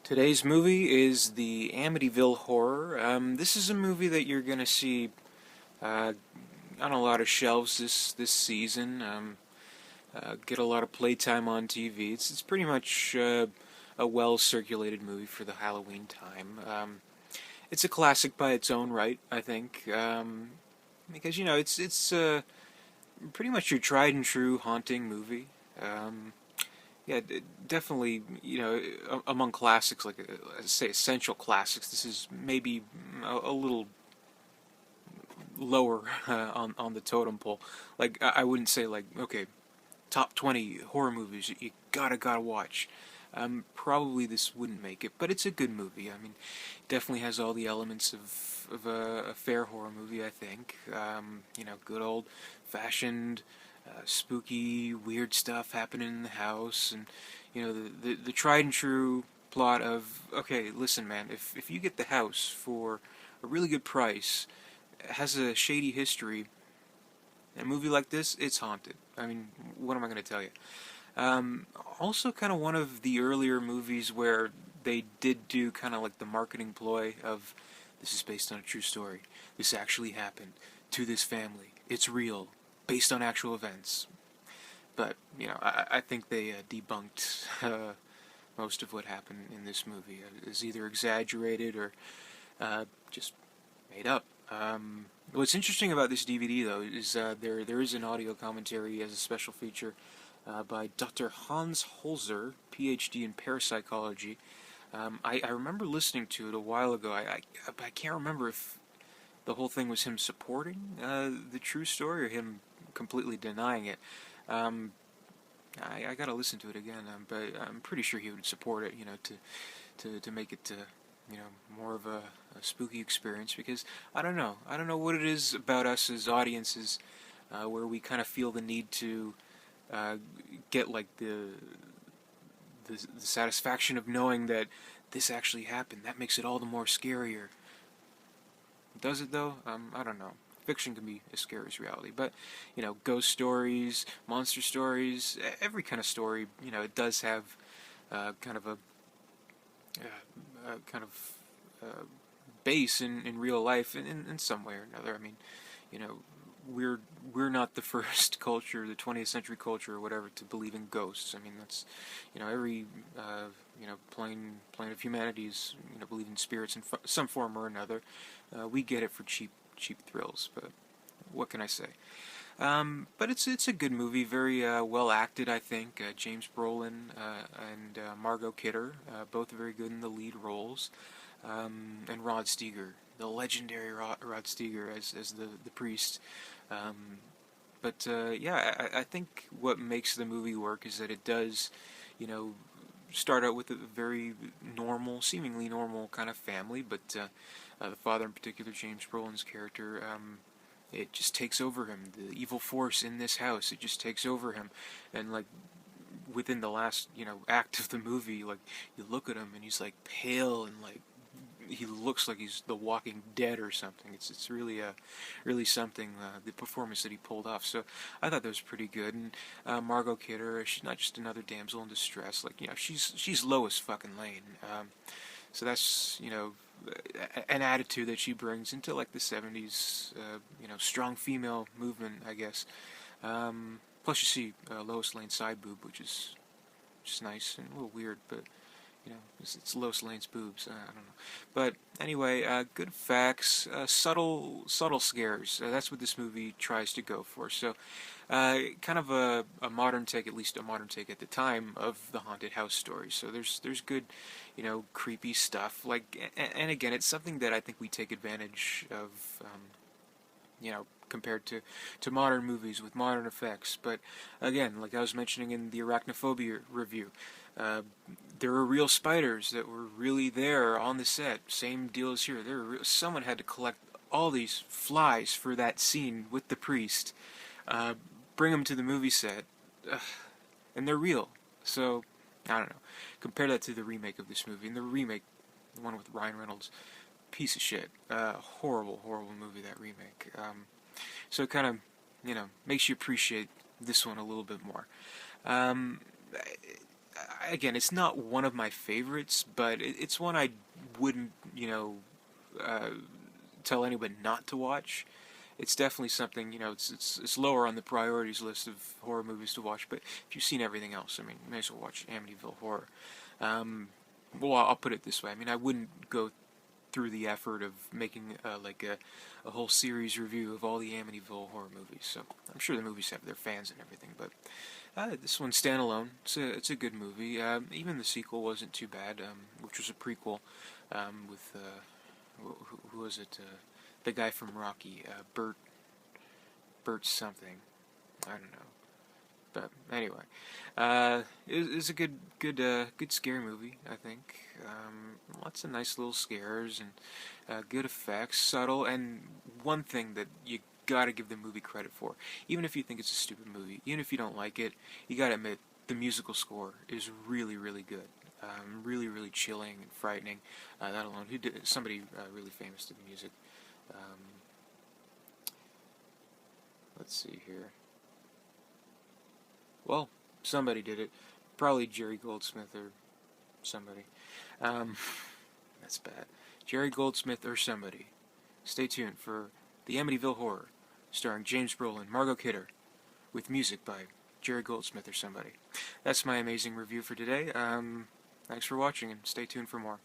Today's movie is the Amityville Horror. This is a movie that you're going to see uh, on a lot of shelves this season. Get a lot of playtime on TV. It's pretty much a well circulated movie for the Halloween time. It's a classic by its own right, I think, because it's pretty much your tried and true haunting movie. Yeah, definitely. Among classics, like say essential classics, this is maybe a little lower on the totem pole. Like I wouldn't say like okay, top 20 horror movies that you gotta watch. Probably this wouldn't make it, but it's a good movie. I mean, definitely has all the elements of a fair horror movie. I think. Good old fashioned spooky, weird stuff happening in the house, and the tried and true plot of okay, listen, man, if you get the house for a really good price, it has a shady history, a movie like this, it's haunted. I mean, what am I going to tell you? Also, kind of one of the earlier movies where they did do kind of like the marketing ploy of this is based on a true story. This actually happened to this family. It's real, based on actual events. But I think they debunked most of what happened in this movie. Is either exaggerated or just made up. What's interesting about this DVD though is there is an audio commentary as a special feature by Dr. Hans Holzer, PhD in parapsychology. I remember listening to it a while ago. I can't remember if the whole thing was him supporting the true story or him completely denying it. I gotta listen to it again, but I'm pretty sure he would support it, to make it, more of a spooky experience. Because I don't know what it is about us as audiences, where we kind of feel the need to get like the satisfaction of knowing that this actually happened. That makes it all the more scarier. Does it though? I don't know. Fiction can be as scary as reality, but ghost stories, monster stories, every kind of story, it does have kind of a kind of base in real life in some way or another. I mean, you know, we're not the first culture, the 20th century culture or whatever, to believe in ghosts. I mean, that's every plane of humanities believe in spirits in some form or another. We get it for cheap thrills, but what can I say? But it's a good movie, very well acted, I think. James Brolin and Margot Kidder, both very good in the lead roles, and Rod Steiger, the legendary Rod Steiger as the priest. But I think what makes the movie work is that it does, start out with a very normal, seemingly normal kind of family, but the father in particular, James Brolin's character, it just takes over him. The evil force in this house, it just takes over him, and like within the last act of the movie, like you look at him and he's like pale and like he looks like he's the Walking Dead or something. It's really something, the performance that he pulled off. So I thought that was pretty good. And Margot Kidder, she's not just another damsel in distress. Like she's Lois fucking Lane. So that's an attitude that she brings into like the 70s, strong female movement, I guess. Plus you see Lois Lane's side boob, which is just nice and a little weird, but it's Lois Lane's boobs. I don't know, but anyway, good facts, subtle scares. That's what this movie tries to go for. So, kind of a modern take, at least a modern take at the time, of the haunted house story. So there's good, creepy stuff. Like, and again, it's something that I think we take advantage of. Compared to modern movies with modern effects. But again, like I was mentioning in the Arachnophobia review, there were real spiders that were really there on the set. Same deal as here. Someone had to collect all these flies for that scene with the priest, bring them to the movie set, and they're real. So, I don't know. Compare that to the remake of this movie. And the remake, the one with Ryan Reynolds, piece of shit. Horrible movie, that remake. So it kind of, makes you appreciate this one a little bit more. again, it's not one of my favorites, but it's one I wouldn't, uh, tell anybody not to watch. It's definitely something, it's lower on the priorities list of horror movies to watch, but if you've seen everything else, I mean, you may as well watch Amityville Horror. Well, I'll put it this way. I mean, I wouldn't go through the effort of making like a whole series review of all the Amityville horror movies. So I'm sure the movies have their fans and everything, but this one's standalone. It's a good movie. Even the sequel wasn't too bad, which was a prequel with who was it? The guy from Rocky, Bert something. I don't know. But anyway, it's a good scary movie. I think lots of nice little scares and good effects, subtle. And one thing that you gotta give the movie credit for, even if you think it's a stupid movie, even if you don't like it, you gotta admit the musical score is really really good. Really really chilling and frightening. That alone, who did somebody really famous did the music. Um, let's see here. Well, somebody did it. Probably Jerry Goldsmith or somebody. Um, that's bad. Jerry Goldsmith or somebody. Stay tuned for The Amityville Horror, starring James Brolin, Margot Kidder, with music by Jerry Goldsmith or somebody. That's my amazing review for today. Thanks for watching, and stay tuned for more.